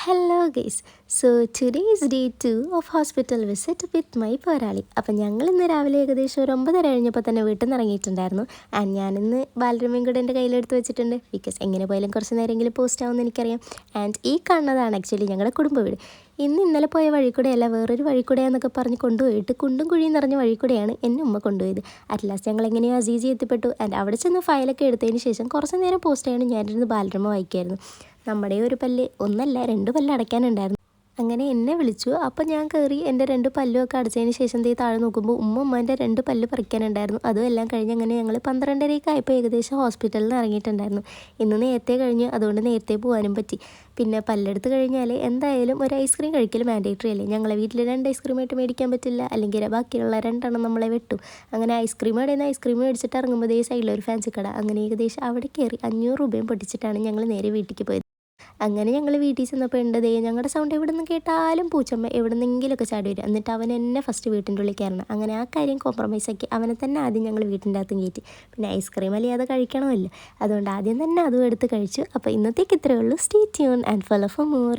Hello guys. So today is day 2 of hospital visit with my പോരാളി. അപ്പം ഞങ്ങൾ ഇന്ന് രാവിലെ ഏകദേശം ഒരു 9:30 കഴിഞ്ഞപ്പോൾ തന്നെ വീട്ടിൽ നിന്ന് ഇറങ്ങിയിട്ടുണ്ടായിരുന്നു. ആൻഡ് ഞാനിന്ന് ബാലരമയും കൂടെ എൻ്റെ കയ്യിലെടുത്ത് വെച്ചിട്ടുണ്ട്. ബിക്കോസ് എങ്ങനെ പോയാലും കുറച്ച് നേരമെങ്കിലും പോസ്റ്റ് ആവുമെന്ന് എനിക്കറിയാം. ആൻഡ് ഈ കാണുന്നതാണ് ആക്ച്വലി ഞങ്ങളുടെ കുടുംബ വീട്. ഇന്നലെ പോയ വഴി കൂടെയല്ല, വേറൊരു വഴി കൂടെയാന്നൊക്കെ പറഞ്ഞ് കൊണ്ടുപോയിട്ട് കുണ്ടും കുഴിയും നിറഞ്ഞ വഴി കൂടെയാണ് എന്നെ ഉമ്മ കൊണ്ടുപോയത്. അറ്റ് ലാസ്റ്റ് ഞങ്ങൾ എങ്ങനെയോ അസീസി എത്തിപ്പെട്ടു. ആൻഡ് അവിടെ ചെന്ന് ഫയലൊക്കെ എടുത്തതിന് ശേഷം കുറച്ച് നേരം പോസ്റ്റ് ചെയ്യണം ഞാനിരുന്ന് ബാലരമ വായിക്കായിരുന്നു. നമ്മുടെ ഒരു പല്ല് ഒന്നല്ല 2 പല്ല് അടയ്ക്കാനുണ്ടായിരുന്നു. അങ്ങനെ എന്നെ വിളിച്ചു. അപ്പോൾ ഞാൻ കയറി എൻ്റെ 2 പല്ലുമൊക്കെ അടച്ചതിന് ശേഷം താഴെ നോക്കുമ്പോൾ ഉമ്മൻ്റെ 2 പല്ല് പറിക്കാനുണ്ടായിരുന്നു. അതും എല്ലാം കഴിഞ്ഞ് അങ്ങനെ ഞങ്ങൾ 12:30 ആയപ്പോൾ ഏകദേശം ഹോസ്പിറ്റലിൽ നിന്ന് ഇറങ്ങിയിട്ടുണ്ടായിരുന്നു. ഇന്ന് നേരത്തെ കഴിഞ്ഞു, അതുകൊണ്ട് നേരത്തെ പോകാനും പറ്റി. പിന്നെ പല്ലെടുത്ത് കഴിഞ്ഞാൽ എന്തായാലും ഒരു ഐസ്ക്രീം കഴിക്കൽ മാൻഡേറ്ററി അല്ലേ. ഞങ്ങളെ വീട്ടിൽ 2 ഐസ്ക്രീമായിട്ട് മേടിക്കാൻ പറ്റില്ല, അല്ലെങ്കിൽ ബാക്കിയുള്ള 2 നമ്മളെ വെട്ടും. അങ്ങനെ ഐസ്ക്രീം കടയിൽ ഐസ്ക്രീം മേടിച്ചിട്ട് ഇറങ്ങുമ്പോൾ സൈഡിലൊരു ഫാൻസി കട, അങ്ങനെ ഏകദേശം അവിടെ കയറി 500 രൂപയും പൊട്ടിച്ചിട്ടാണ് ഞങ്ങൾ നേരെ വീട്ടിലേക്ക് പോയത്. അങ്ങനെ ഞങ്ങൾ വീട്ടിൽ ചെന്നപ്പോൾ ഉണ്ട് ഞങ്ങളുടെ സൗണ്ട് എവിടെ നിന്ന് കേട്ടാലും പൂച്ചമ്മ എവിടെ നിന്നെങ്കിലുമൊക്കെ ചാടി വരും. എന്നിട്ട് അവൻ എന്നെ ഫസ്റ്റ് വീട്ടിൻ്റെ ഉള്ളിൽ കയറണം. അങ്ങനെ ആ കാര്യം കോംപ്രമൈസ് ആക്കി അവനെ തന്നെ ആദ്യം ഞങ്ങൾ വീട്ടിൻ്റെ അകത്തും കയറ്റി. പിന്നെ ഐസ്ക്രീം അല്ലാതെ കഴിക്കണമല്ലോ, അതുകൊണ്ട് ആദ്യം തന്നെ അതും എടുത്ത് കഴിച്ചു. അപ്പോൾ ഇന്നത്തേക്ക് ഇത്രയേ ഉള്ളൂ. Stay tune and follow for more.